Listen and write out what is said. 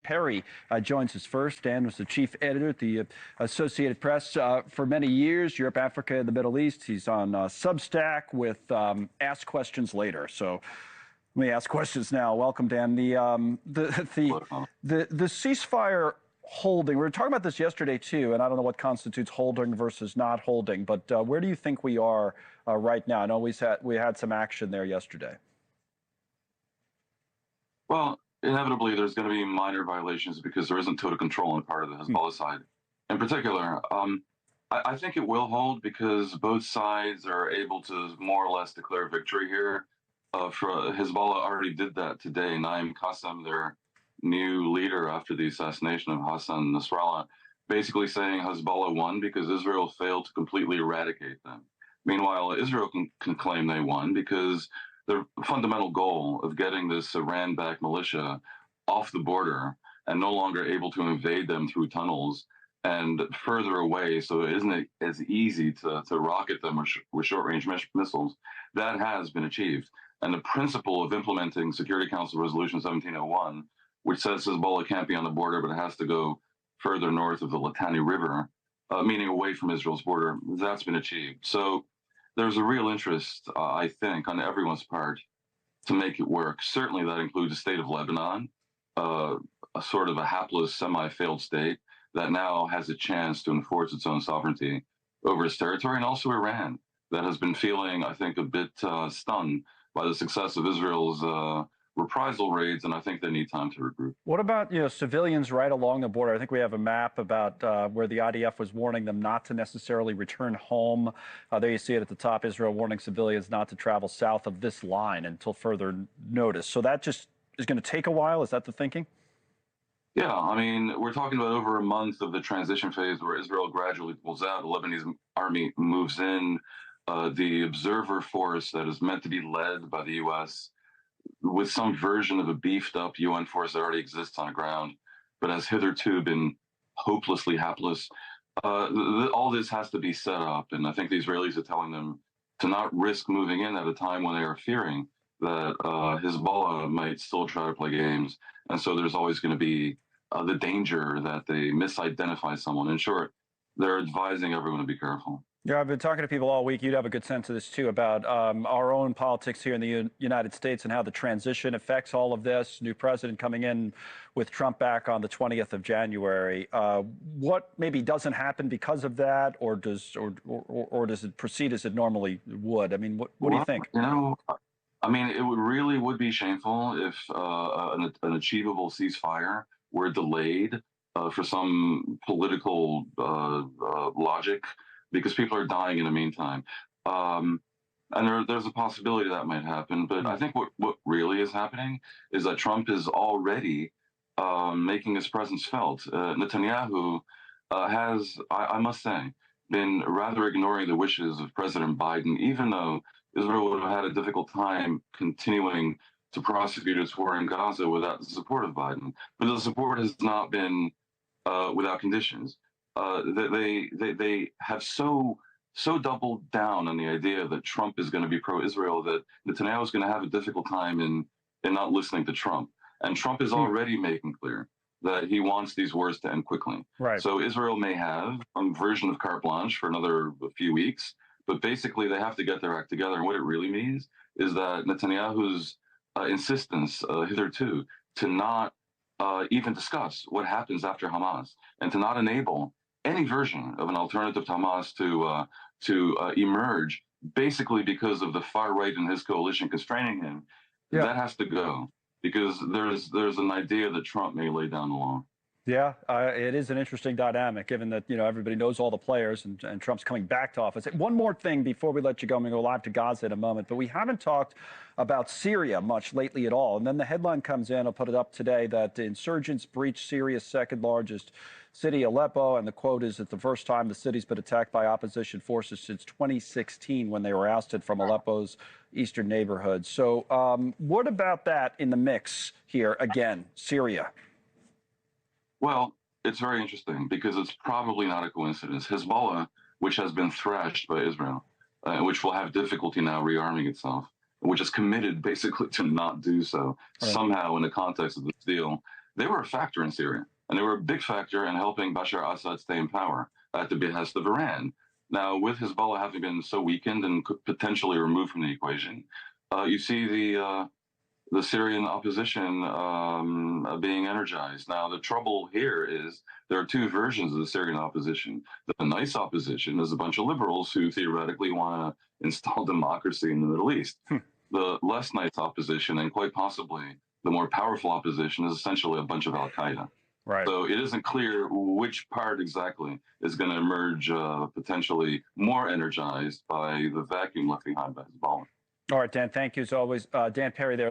Perry joins us first. Dan was the chief editor at the Associated Press for many years, Europe, Africa, and the Middle East. He's on Substack with Ask Questions Later. So let me ask questions now. Welcome, Dan. The ceasefire holding, we were talking about this yesterday too, and I don't know what constitutes holding versus not holding, but where do you think we are right now? I know we had some action there yesterday. Well, inevitably, there's going to be minor violations because there isn't total control on the part of the Hezbollah side. In particular, I think it will hold because both sides are able to more or less declare victory here. Hezbollah already did that today. Naim Qassem, their new leader after the assassination of Hassan Nasrallah, basically saying Hezbollah won because Israel failed to completely eradicate them. Meanwhile, Israel can claim they won because the fundamental goal of getting this Iran-backed militia off the border and no longer able to invade them through tunnels and further away, so it isn't as easy to rocket them with short-range missiles, that has been achieved. And the principle of implementing Security Council Resolution 1701, which says Hezbollah can't be on the border, but it has to go further north of the Litani River, meaning away from Israel's border, that's been achieved. So there's a real interest, I think, on everyone's part to make it work. Certainly that includes the state of Lebanon, a sort of a hapless, semi-failed state that now has a chance to enforce its own sovereignty over its territory, and also Iran, that has been feeling, I think, a bit stunned by the success of Israel's reprisal raids, and I think they need time to regroup. What about civilians right along the border? I think we have a map about where the IDF was warning them not to necessarily return home. There you see it at the top, Israel warning civilians not to travel south of this line until further notice. So that just is going to take a while? Is that the thinking? Yeah, I mean, we're talking about over a month of the transition phase where Israel gradually pulls out, the Lebanese army moves in, the observer force that is meant to be led by the U.S., with some version of a beefed up UN force that already exists on the ground, but has hitherto been hopelessly hapless. All this has to be set up, and I think the Israelis are telling them to not risk moving in at a time when they are fearing that Hezbollah might still try to play games, and so there's always going to be the danger that they misidentify someone. In short, they're advising everyone to be careful. Yeah, I've been talking to people all week. You'd have a good sense of this, too, about our own politics here in the United States and how the transition affects all of this. New president coming in with Trump back on the 20th of January. What maybe doesn't happen because of that, or does it proceed as it normally would? I mean, what do you think? You know, I mean, it would be shameful if an achievable ceasefire were delayed for some political logic, because people are dying in the meantime. And there's a possibility that might happen. But I think what really is happening is that Trump is already making his presence felt. Netanyahu has, I must say, been rather ignoring the wishes of President Biden, even though Israel would have had a difficult time continuing to prosecute its war in Gaza without the support of Biden. But the support has not been without conditions. They have so doubled down on the idea that Trump is going to be pro-Israel that Netanyahu is going to have a difficult time in not listening to Trump. And Trump is already making clear that he wants these wars to end quickly. Right. So Israel may have some version of carte blanche for another few weeks, but basically they have to get their act together. And what it really means is that Netanyahu's insistence hitherto to not even discuss what happens after Hamas and to not enable any version of an alternative to Hamas to emerge, basically because of the far right and his coalition constraining him, that has to go, because there's an idea that Trump may lay down the law. Yeah, it is an interesting dynamic, given that everybody knows all the players and Trump's coming back to office. One more thing before we let you go. I'm going to go live to Gaza in a moment, but we haven't talked about Syria much lately at all. And then the headline comes in, I'll put it up today, that the insurgents breached Syria's second largest city, Aleppo, and the quote is that the first time the city's been attacked by opposition forces since 2016, when they were ousted from Aleppo's eastern neighborhood. So what about that in the mix here again, Syria? Well, it's very interesting because it's probably not a coincidence. Hezbollah, which has been thrashed by Israel, which will have difficulty now rearming itself, which is committed basically to not do so, somehow in the context of this deal, they were a factor in Syria, and they were a big factor in helping Bashar al-Assad stay in power at the behest of Iran. Now, with Hezbollah having been so weakened and could potentially removed from the equation, you see the Syrian opposition being energized. Now, the trouble here is there are two versions of the Syrian opposition. The nice opposition is a bunch of liberals who theoretically want to install democracy in the Middle East. The less nice opposition, and quite possibly the more powerful opposition, is essentially a bunch of Al-Qaeda. Right. So it isn't clear which part exactly is going to emerge potentially more energized by the vacuum left behind by Hezbollah. All right, Dan, thank you as always. Dan Perry there.